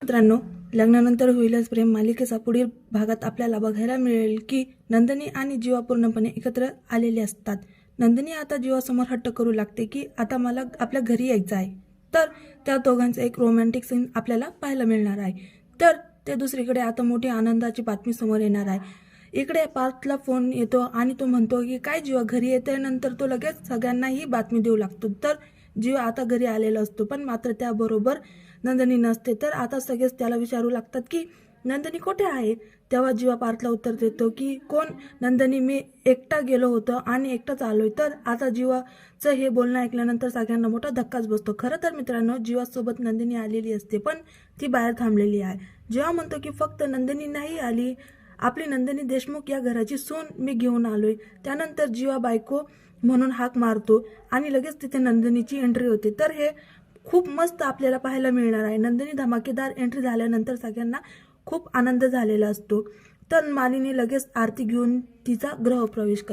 मित्रांनो, लग्नानंतर होईलच प्रेम मालिकेचा पुढील भागात आपल्याला बघायला मिळेल की नंदिनी आणि जीवा पूर्णपणे एकत्र आलेले असतात. नंदिनी आता जीवासमोर हट्ट करू लागते की आता मला आपल्या घरी यायचं आहे. तर त्या दोघांचं एक रोमॅन्टिक सीन आपल्याला पाहायला मिळणार आहे. तर ते दुसरीकडे आता मोठी आनंदाची बातमी समोर येणार आहे. इकडे पार्थला फोन येतो आणि तो म्हणतो की काय जीवा घरी येते. नंतर तो लगेच सगळ्यांना ही बातमी देऊ लागतो. तर जीवा आता घरी आलेला असतो, पण मात्र त्याबरोबर नंदिनी नसते. तर आता सगळेच त्याला विचारू लागतात की नंदिनी कुठे आहे. तेव्हा जीवा पार्थला उत्तर देतो की कोण नंदिनी, मी एकटा गेलो होतो आणि एकटाच आलोय. तर आता जीवाचं हे बोलणं ऐकल्यानंतर सगळ्यांना मोठा धक्काच बसतो. खरं तर मित्रांनो, जीवासोबत नंदिनी आलेली असते, पण ती बाहेर थांबलेली आहे. जीवा म्हणतो की फक्त नंदिनी नाही आली, आपली नंदिनी देशमुख या घराची सून मी घेऊन आलोय. त्यानंतर जीवा बायको म्हणून हाक मारतो आणि लगेच तिथे नंदिनीची एंट्री होते. तर हे खूप मस्त आपल्याला पाहायला मिळणार आहे. नंदिनी धमाकेदार एंट्री झाल्यानंतर सगळ्यांना खूप आनंद झालेला असतो. तर मालिनी लगेच आरती घेऊन तिचा गृहप्रवेश करते.